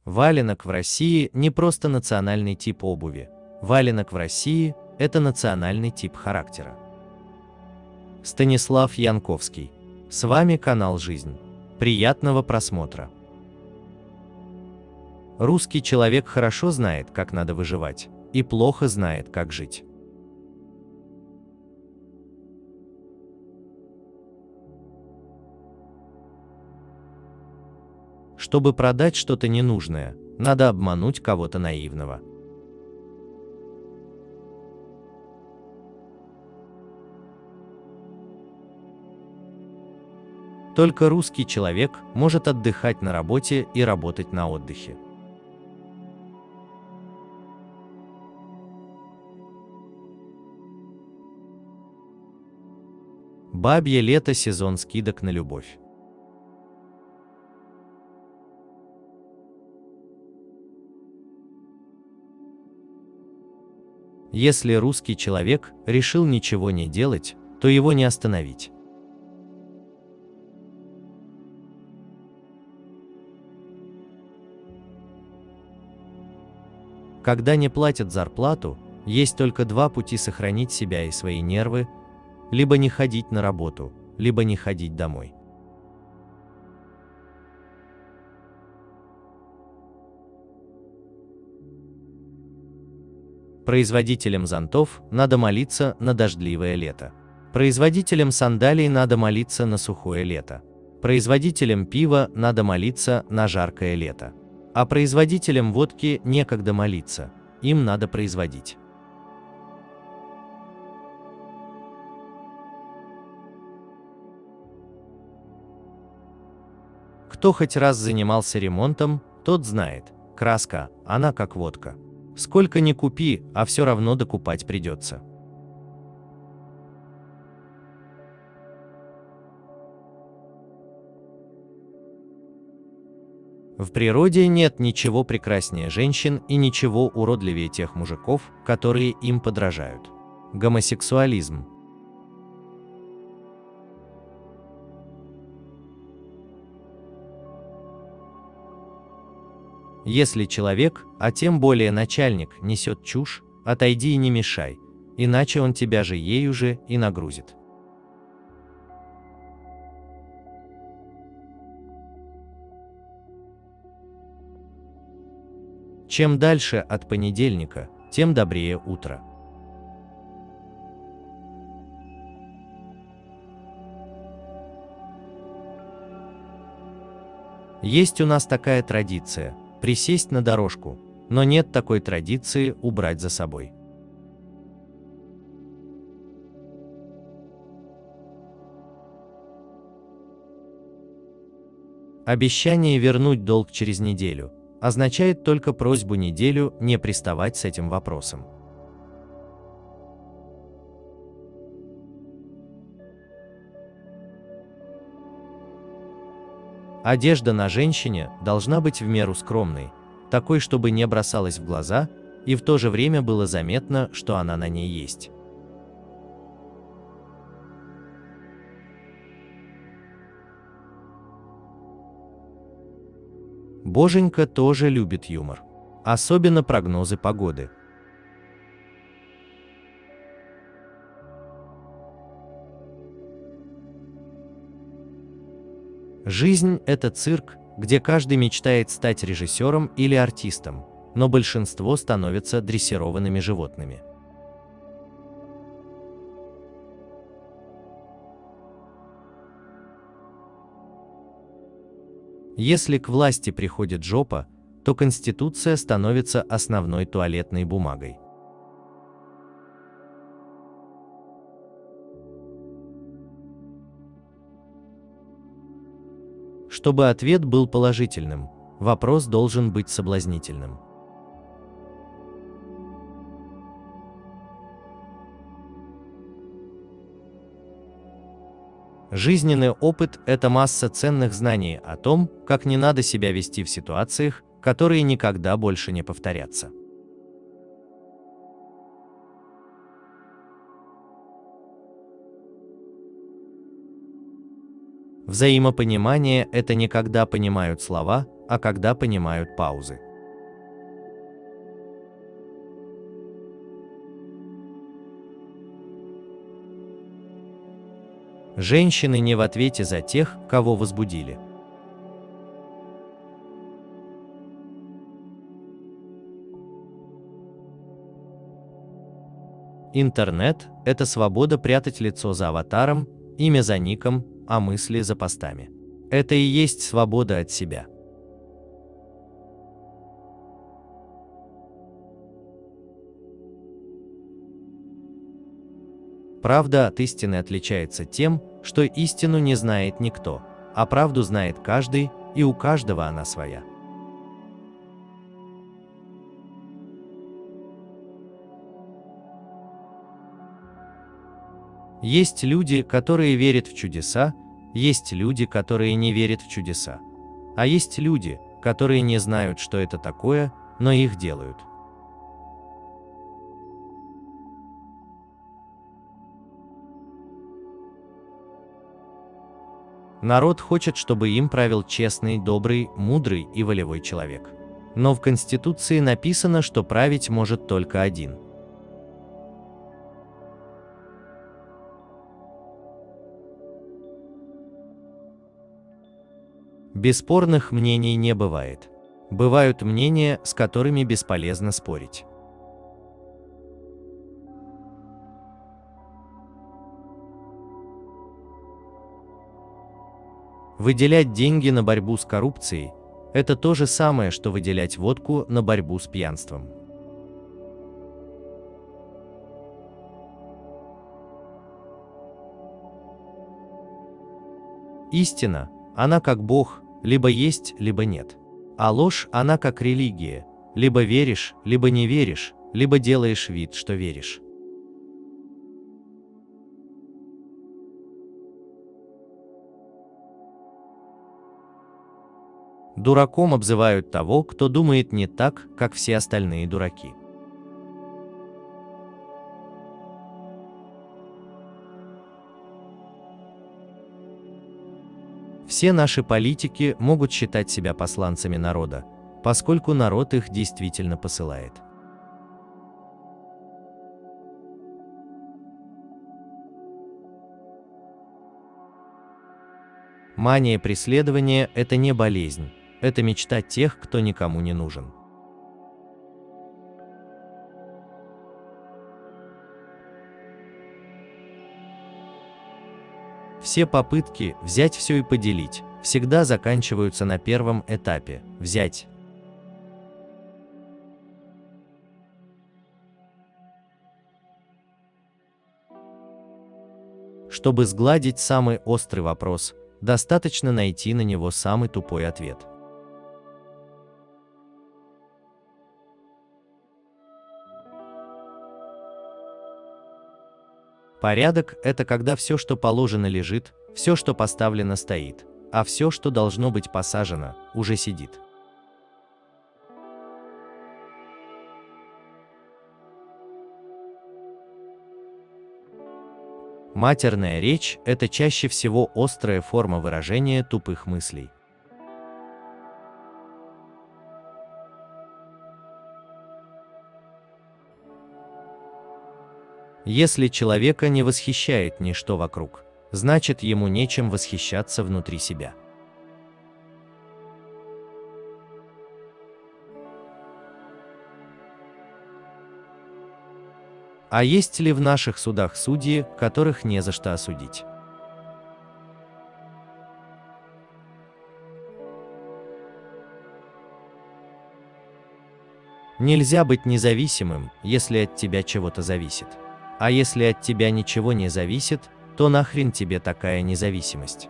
Валенок в России не просто национальный тип обуви. Валенок в России – это национальный тип характера. Станислав Янковский. С вами канал «Жизнь». Приятного просмотра. Русский человек хорошо знает, как надо выживать, и плохо знает, как жить. Чтобы продать что-то ненужное, надо обмануть кого-то наивного. Только русский человек может отдыхать на работе и работать на отдыхе. Бабье лето – сезон скидок на любовь. Если русский человек решил ничего не делать, то его не остановить. Когда не платят зарплату, есть только два пути сохранить себя и свои нервы: либо не ходить на работу, либо не ходить домой. Производителям зонтов надо молиться на дождливое лето. Производителям сандалий надо молиться на сухое лето. Производителям пива надо молиться на жаркое лето. А производителям водки некогда молиться, им надо производить. Кто хоть раз занимался ремонтом, тот знает, краска, она как водка. Сколько ни купи, а все равно докупать придется. В природе нет ничего прекраснее женщин и ничего уродливее тех мужиков, которые им подражают. Гомосексуализм. Если человек, а тем более начальник, несет чушь, отойди и не мешай, иначе он тебя же ею же и нагрузит. Чем дальше от понедельника, тем добрее утро. Есть у нас такая традиция – присесть на дорожку, но нет такой традиции убрать за собой. Обещание вернуть долг через неделю означает только просьбу неделю не приставать с этим вопросом. Одежда на женщине должна быть в меру скромной, такой, чтобы не бросалась в глаза, и в то же время было заметно, что она на ней есть. Боженька тоже любит юмор, особенно прогнозы погоды. Жизнь – это цирк, где каждый мечтает стать режиссером или артистом, но большинство становятся дрессированными животными. Если к власти приходит жопа, то Конституция становится основной туалетной бумагой. Чтобы ответ был положительным, вопрос должен быть соблазнительным. Жизненный опыт – это масса ценных знаний о том, как не надо себя вести в ситуациях, которые никогда больше не повторятся. Взаимопонимание – это не когда понимают слова, а когда понимают паузы. Женщины не в ответе за тех, кого возбудили. Интернет – это свобода прятать лицо за аватаром, имя за ником, а мысли за постами. Это и есть свобода от себя. Правда от истины отличается тем, что истину не знает никто, а правду знает каждый, и у каждого она своя. Есть люди, которые верят в чудеса, есть люди, которые не верят в чудеса, а есть люди, которые не знают, что это такое, но их делают. Народ хочет, чтобы им правил честный, добрый, мудрый и волевой человек. Но в Конституции написано, что править может только один. Бесспорных мнений не бывает. Бывают мнения, с которыми бесполезно спорить. Выделять деньги на борьбу с коррупцией – это то же самое, что выделять водку на борьбу с пьянством. Истина, она как Бог, либо есть, либо нет. А ложь, она как религия, либо веришь, либо не веришь, либо делаешь вид, что веришь. Дураком обзывают того, кто думает не так, как все остальные дураки. Все наши политики могут считать себя посланцами народа, поскольку народ их действительно посылает. Мания преследования – это не болезнь, это мечта тех, кто никому не нужен. Все попытки взять все и поделить всегда заканчиваются на первом этапе – взять. Чтобы сгладить самый острый вопрос, достаточно найти на него самый тупой ответ. Порядок – это когда все, что положено, лежит, все, что поставлено, стоит, а все, что должно быть посажено, уже сидит. Матерная речь – это чаще всего острая форма выражения тупых мыслей. Если человека не восхищает ничто вокруг, значит, ему нечем восхищаться внутри себя. А есть ли в наших судах судьи, которых не за что осудить? Нельзя быть независимым, если от тебя чего-то зависит. А если от тебя ничего не зависит, то нахрен тебе такая независимость?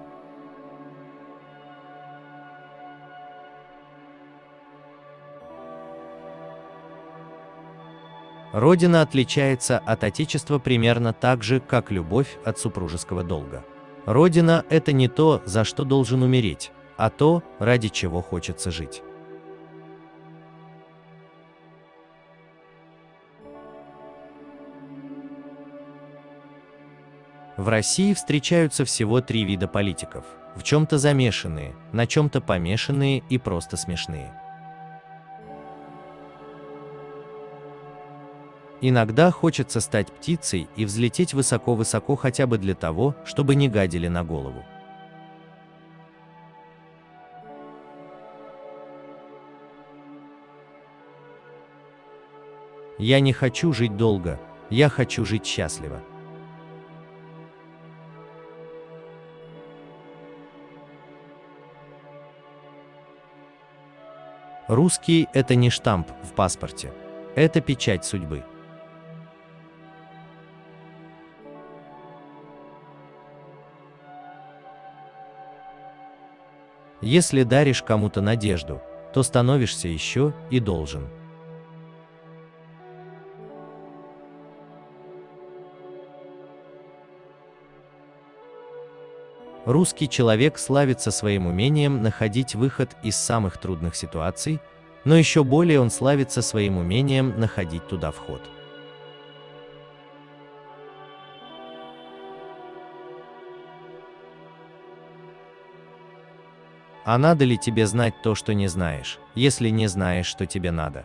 Родина отличается от Отечества примерно так же, как любовь от супружеского долга. Родина – это не то, за что должен умереть, а то, ради чего хочется жить. В России встречаются всего 3 вида политиков в чем-то замешанные, на чем-то помешанные и просто смешные. Иногда хочется стать птицей и взлететь высоко-высоко хотя бы для того, чтобы не гадили на голову. Я не хочу жить долго, я хочу жить счастливо. Русский – это не штамп в паспорте, это печать судьбы. Если даришь кому-то надежду, то становишься еще и должен. Русский человек славится своим умением находить выход из самых трудных ситуаций, но еще более он славится своим умением находить туда вход. А надо ли тебе знать то, что не знаешь, если не знаешь, что тебе надо?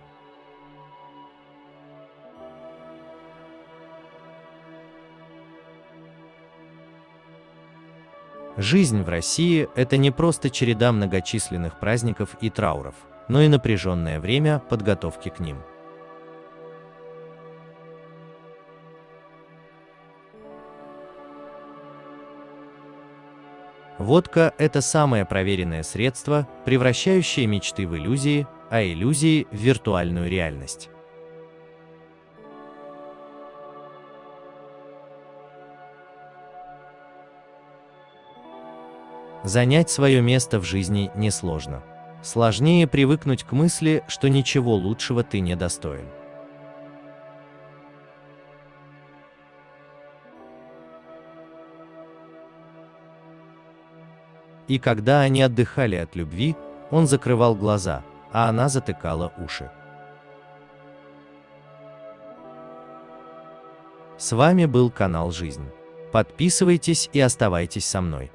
Жизнь в России – это не просто череда многочисленных праздников и трауров, но и напряженное время подготовки к ним. Водка – это самое проверенное средство, превращающее мечты в иллюзии, а иллюзии в виртуальную реальность. Занять свое место в жизни несложно. Сложнее привыкнуть к мысли, что ничего лучшего ты не достоин. И когда они отдыхали от любви, он закрывал глаза, а она затыкала уши. С вами был канал Жизнь. Подписывайтесь и оставайтесь со мной.